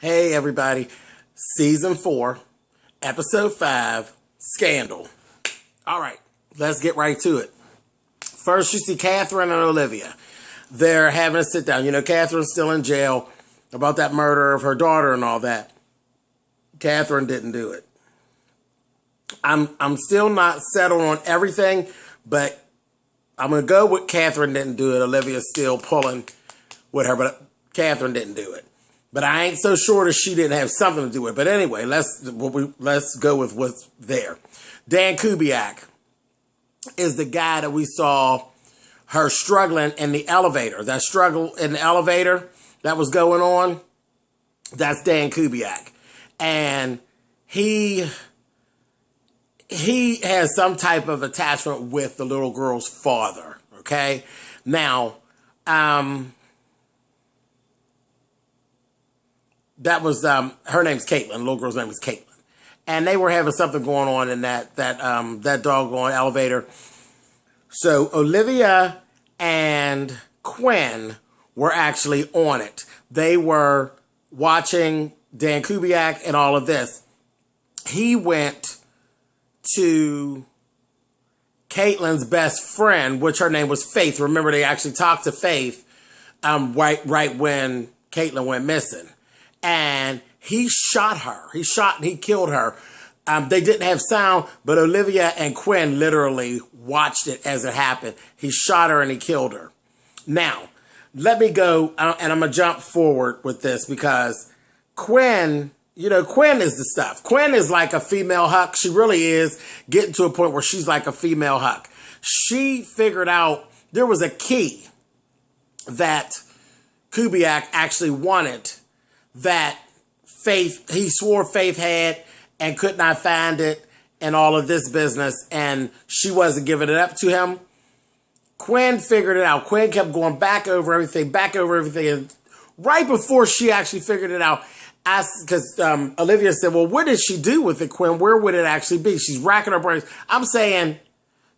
Hey everybody, season 4, episode 5, Scandal. All right, let's get right to it. First, you see Catherine and Olivia. They're having a sit down. You know, Catherine's still in jail about that murder of her daughter and all that. Catherine didn't do it. I'm still not settled on everything, but I'm going to go with Catherine didn't do it. Olivia's still pulling with her, but Catherine didn't do it. But I ain't so sure that she didn't have something to do with it. But anyway, let's go with what's there. Dan Kubiak is the guy that we saw her struggling in the elevator. That struggle in the elevator that was going on, that's Dan Kubiak. And he has some type of attachment with the little girl's father, okay? Now, that was, her name's Caitlin. The little girl's name was Caitlin. And they were having something going on in that doggone elevator. So Olivia and Quinn were actually on it. They were watching Dan Kubiak and all of this. He went to Caitlin's best friend, which her name was Faith. Remember, they actually talked to Faith right when Caitlin went missing. And he shot her. He killed her. They didn't have sound, but Olivia and Quinn literally watched it as it happened. He shot her and he killed her. Now, let me go, and I'm going to jump forward with this because Quinn, you know, Quinn is the stuff. Quinn is like a female Huck. She really is getting to a point where she's like a female Huck. She figured out there was a key that Kubiak actually wanted that he swore Faith had and could not find it and all of this business, and she wasn't giving it up to him. Quinn figured it out. Quinn kept going back over everything, and right before she actually figured it out, because Olivia said, well, what did she do with it, Quinn? Where would it actually be? She's racking her brains. I'm saying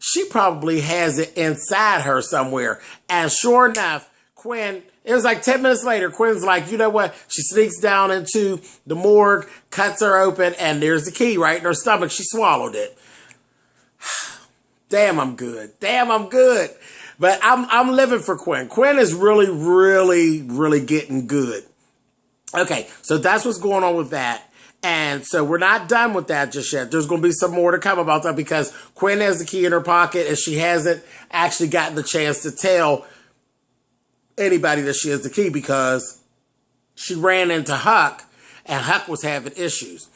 she probably has it inside her somewhere. And sure enough, Quinn, it was like 10 minutes later, Quinn's like, you know what? She sneaks down into the morgue, cuts her open, and there's the key right in her stomach. She swallowed it. Damn, I'm good. But I'm living for Quinn. Quinn is really getting good. Okay, so that's what's going on with that. And so we're not done with that just yet. There's going to be some more to come about that because Quinn has the key in her pocket and she hasn't actually gotten the chance to tell anybody that she has the key because she ran into Huck and Huck was having issues.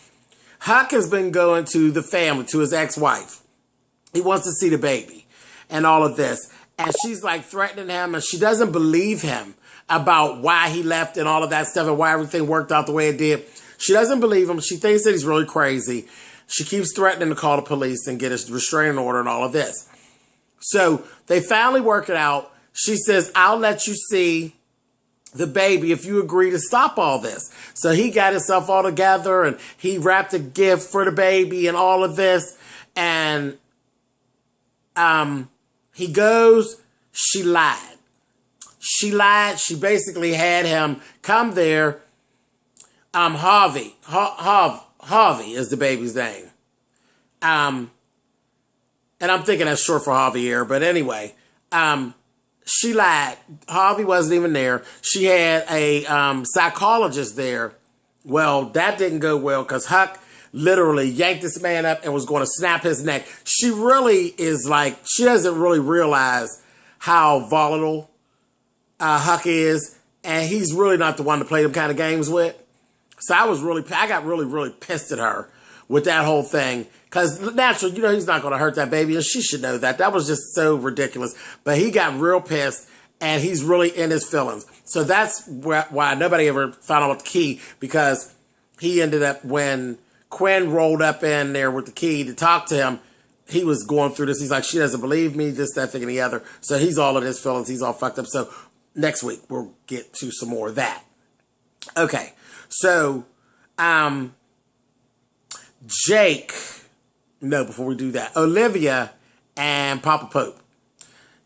Huck has been going to the family, to his ex-wife. He wants to see the baby and all of this. And she's like threatening him and she doesn't believe him about why he left and all of that stuff and why everything worked out the way it did. She doesn't believe him. She thinks that he's really crazy. She keeps threatening to call the police and get a restraining order and all of this. So they finally work it out. She says, I'll let you see the baby if you agree to stop all this. So he got himself all together and he wrapped a gift for the baby and all of this. And he goes, she lied. She basically had him come there. Harvey is the baby's name. And I'm thinking that's short for Javier, but anyway, she lied. Harvey wasn't even there. She had a psychologist there. Well, that didn't go well because Huck literally yanked this man up and was going to snap his neck. She really is like, she doesn't really realize how volatile Huck is, and he's really not the one to play them kind of games with. So I got really pissed at her with that whole thing. Because naturally, you know, he's not going to hurt that baby, and she should know that. That was just so ridiculous. But he got real pissed, and he's really in his feelings. So that's why nobody ever found out the key, because he ended up, when Quinn rolled up in there with the key to talk to him, he was going through this. He's like, she doesn't believe me, this, that, thing, and the other. So he's all in his feelings. He's all fucked up. So next week, we'll get to some more of that. Okay, so before we do that, Olivia and Papa Pope,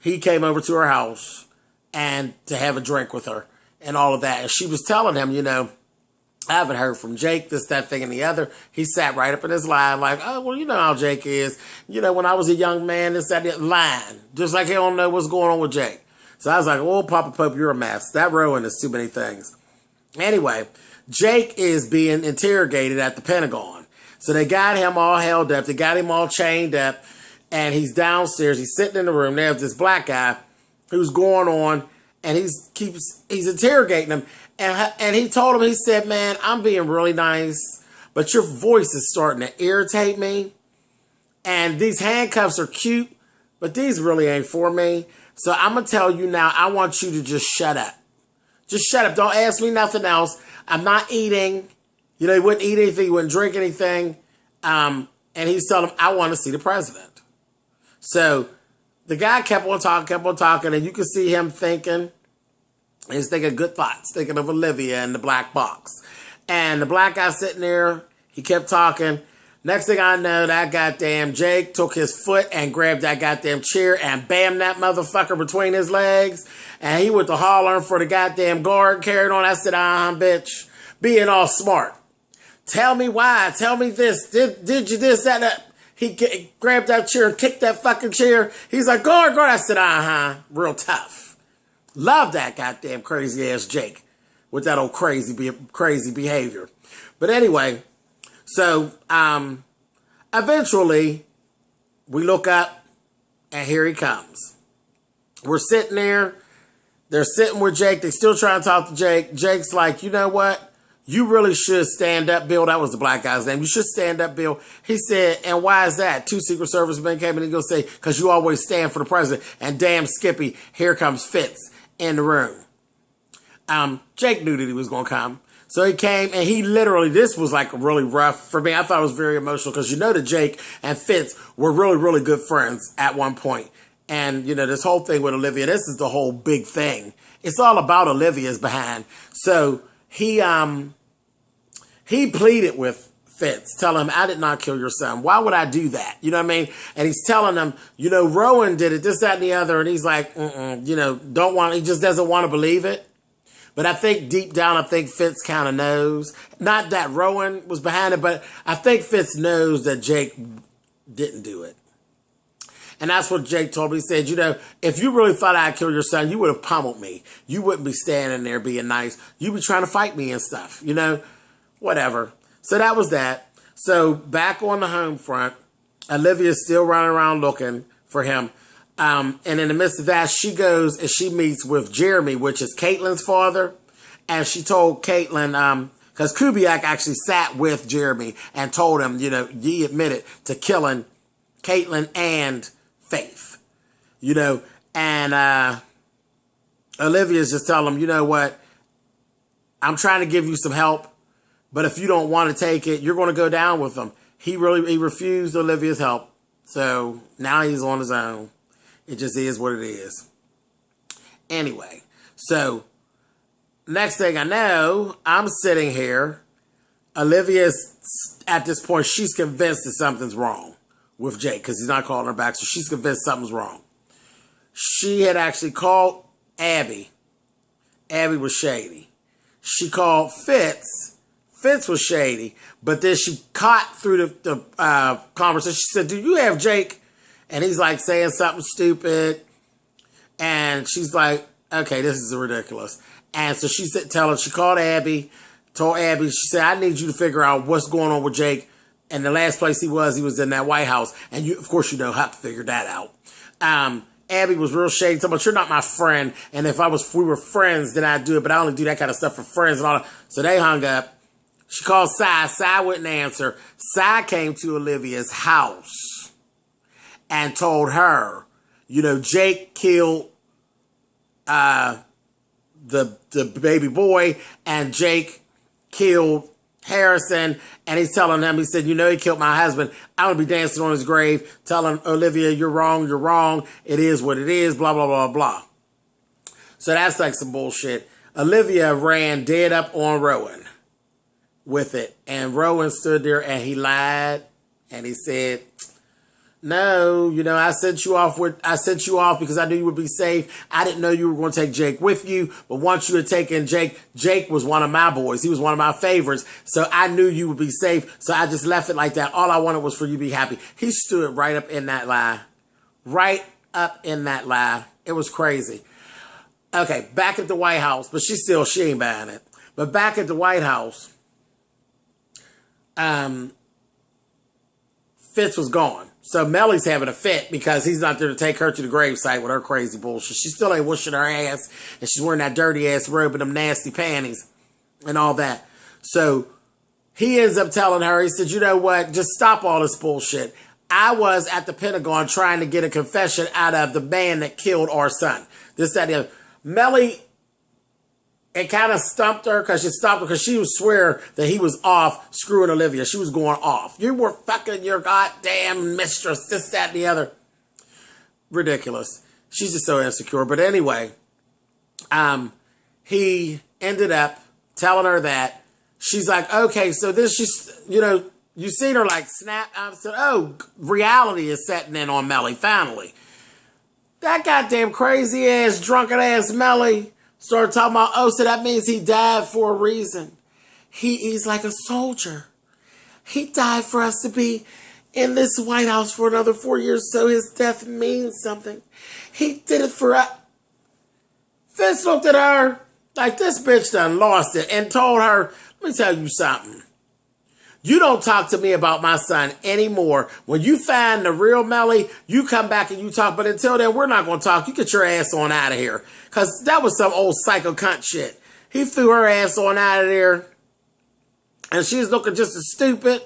he came over to her house and to have a drink with her and all of that. And she was telling him, you know, I haven't heard from Jake, this, that, thing, and the other. He sat right up in his line like, oh, well, you know how Jake is. You know, when I was a young man, this, that, lying. Just like he don't know what's going on with Jake. So I was like, oh, Papa Pope, you're a mess. That Rowan is too many things. Anyway, Jake is being interrogated at the Pentagon. So they got him all held up. They got him all chained up. And he's downstairs. He's sitting in the room. There's this black guy who's going on. And he's interrogating him. And he told him, he said, man, I'm being really nice, but your voice is starting to irritate me. And these handcuffs are cute, but these really ain't for me. So I'm going to tell you now, I want you to just shut up. Just shut up. Don't ask me nothing else. I'm not eating. You know, he wouldn't eat anything. He wouldn't drink anything. And he's telling him, I want to see the president. So the guy kept on talking, and you can see him thinking. He's thinking good thoughts, thinking of Olivia and the black box. And the black guy sitting there, he kept talking. Next thing I know, that goddamn Jake took his foot and grabbed that goddamn chair and bammed that motherfucker between his legs. And he went to hollering for the goddamn guard, carried on. I said, bitch, being all smart. Tell me why. Tell me this. Did you this, that? He grabbed that chair and kicked that fucking chair. He's like, guard. I said, real tough. Love that goddamn crazy ass Jake with that old crazy behavior. But anyway, so eventually we look up and here he comes. We're sitting there. They're sitting with Jake. They're still trying to talk to Jake. Jake's like, you know what? You really should stand up, Bill. That was the black guy's name. You should stand up, Bill. He said, and why is that? 2 Secret Service men came in and go say, because you always stand for the president. And damn Skippy, here comes Fitz in the room. Jake knew that he was going to come. So he came and he literally, this was like really rough for me. I thought it was very emotional because you know that Jake and Fitz were really, really good friends at one point. And, you know, this whole thing with Olivia, this is the whole big thing. It's all about Olivia's behind. So he pleaded with Fitz, telling him, I did not kill your son. Why would I do that? You know what I mean? And he's telling him, you know, Rowan did it, this, that, and the other. And he's like, you know, he just doesn't want to believe it. But I think deep down, I think Fitz kind of knows. Not that Rowan was behind it, but I think Fitz knows that Jake didn't do it. And that's what Jake told me. He said, you know, if you really thought I'd kill your son, you would have pummeled me. You wouldn't be standing there being nice. You'd be trying to fight me and stuff, you know, whatever. So that was that. So back on the home front, Olivia's still running around looking for him. And in the midst of that, she goes and she meets with Jeremy, which is Caitlin's father. And she told Caitlin, because Kubiak actually sat with Jeremy and told him, you know, he admitted to killing Caitlin and Faith, you know. And Olivia's just telling him, you know what, I'm trying to give you some help. But if you don't want to take it, you're going to go down with him. He refused Olivia's help. So now he's on his own. It just is what it is. Anyway, so next thing I know, I'm sitting here. Olivia's, at this point, she's convinced that something's wrong with Jake because he's not calling her back. So she's convinced something's wrong. She had actually called Abby. Abby was shady. She called Fitz. Fitz was shady, but then she caught through the conversation. She said, do you have Jake? And he's like saying something stupid. And she's like, okay, this is ridiculous. And so she called Abby, told Abby, she said, I need you to figure out what's going on with Jake. And the last place he was in that White House. And you, of course, you know, Huck figured that out. Abby was real shady. Talking about, you're not my friend. And if we were friends, then I'd do it. But I only do that kind of stuff for friends and all that. So they hung up. She called Cy. Cy wouldn't answer. Cy came to Olivia's house and told her, you know, Jake killed the baby boy and Jake killed Harrison. And he's telling him, he said, you know, he killed my husband. I'm going to be dancing on his grave, telling Olivia, you're wrong, you're wrong. It is what it is, blah, blah, blah, blah. So that's like some bullshit. Olivia ran dead up on Rowan with it. And Rowan stood there and he lied. And he said, No, I sent you off because I knew you would be safe. I didn't know you were going to take Jake with you, but once you had taken Jake was one of my boys. He was one of my favorites, so I knew you would be safe, so I just left it like that. All I wanted was for you to be happy. He stood right up in that lie. Right up in that lie. It was crazy. Okay, back at the White House, but she ain't buying it. But back at the White House, Fitz was gone. So Mellie's having a fit because he's not there to take her to the gravesite with her crazy bullshit. She still ain't washing her ass, and she's wearing that dirty ass robe and them nasty panties and all that. So he ends up telling her, he said, you know what, just stop all this bullshit. I was at the Pentagon trying to get a confession out of the man that killed our son. This, that, the other. Mellie, it kind of stumped her because she would swear that he was off screwing Olivia. She was going off. You were fucking your goddamn mistress, this, that, and the other. Ridiculous. She's just so insecure. But anyway, he ended up telling her that. She's like, okay, so this, you seen her like snap. I said, oh, reality is setting in on Mellie, finally. That goddamn crazy ass, drunken ass Mellie started talking about, oh, so that means he died for a reason. He's like a soldier. He died for us to be in this White House for another 4 years, so his death means something. He did it for us. Fitz looked at her like this bitch done lost it and told her, let me tell you something. You don't talk to me about my son anymore. When you find the real Mellie, you come back and you talk. But until then, we're not going to talk. You get your ass on out of here. Because that was some old psycho cunt shit. He threw her ass on out of there. And she's looking just as stupid.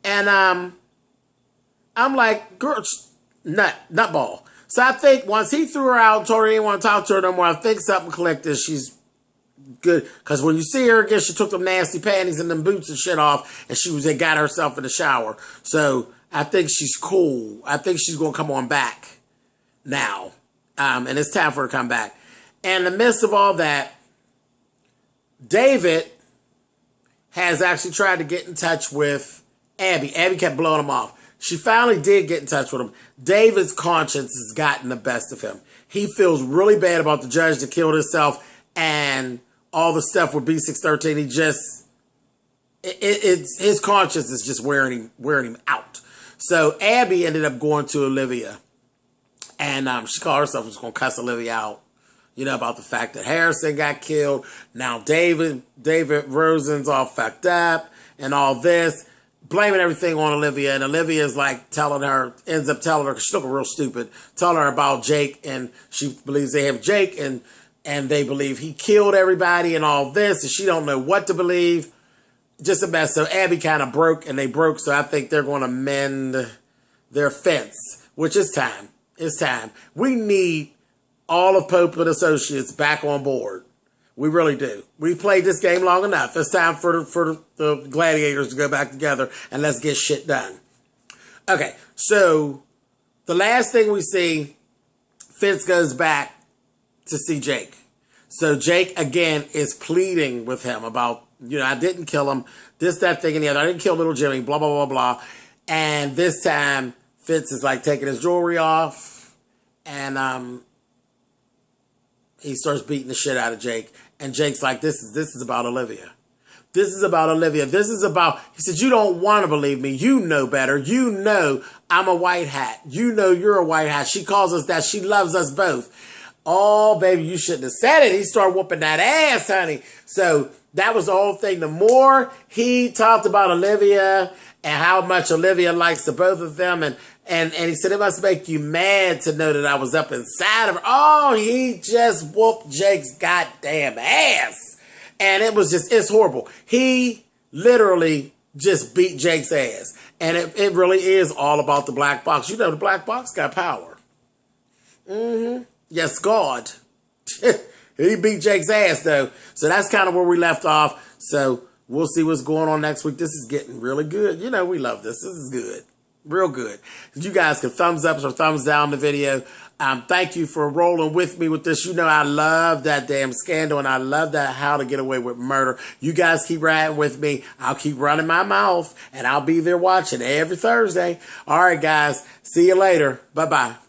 And I'm like, girl, nutball. So I think once he threw her out and told her he didn't want to talk to her no more, I think something clicked and she's good. Because when you see her again, she took them nasty panties and them boots and shit off, and she got herself in the shower. So I think she's cool. I think she's going to come on back now. And it's time for her to come back. And in the midst of all that, David has actually tried to get in touch with Abby. Abby kept blowing him off. She finally did get in touch with him. David's conscience has gotten the best of him. He feels really bad about the judge that killed himself and all the stuff with B613. He just, his conscience is just wearing him out. So Abby ended up going to Olivia, and she called herself just going to cuss Olivia out, about the fact that Harrison got killed. Now David Rosen's all fucked up and all this, blaming everything on Olivia. And Olivia's like ends up telling her, because she's looking real stupid, telling her about Jake, and she believes they have Jake, and they believe he killed everybody and all this, and she don't know what to believe. Just a mess. So Abby kind of broke, and they broke, so I think they're going to mend their fence, which is time. It's time. We need all of Pope and Associates back on board. We really do. We've played this game long enough. It's time for the gladiators to go back together, and let's get shit done. Okay, so the last thing we see, Fitz goes back to see Jake. So Jake, again, is pleading with him about, I didn't kill him, this, that, thing, and the other. I didn't kill little Jimmy, blah, blah, blah, blah. And this time, Fitz is like taking his jewelry off, and he starts beating the shit out of Jake. And Jake's like, this is about Olivia. This is about Olivia. This is about, he said, you don't want to believe me. You know better. You know I'm a white hat. You know you're a white hat. She calls us that. She loves us both. Oh, baby, you shouldn't have said it. He started whooping that ass, honey. So that was the whole thing. The more he talked about Olivia and how much Olivia likes the both of them, and he said, it must make you mad to know that I was up inside of her. Oh, he just whooped Jake's goddamn ass. And it's horrible. He literally just beat Jake's ass. And it really is all about the black box. The black box got power. Mm-hmm. Yes, God. He beat Jake's ass, though. So that's kind of where we left off. So we'll see what's going on next week. This is getting really good. We love this. This is good. Real good. You guys can thumbs up or thumbs down the video. Thank you for rolling with me with this. You know I love that damn scandal, and I love that How to Get Away with Murder. You guys keep riding with me. I'll keep running my mouth, and I'll be there watching every Thursday. All right, guys. See you later. Bye-bye.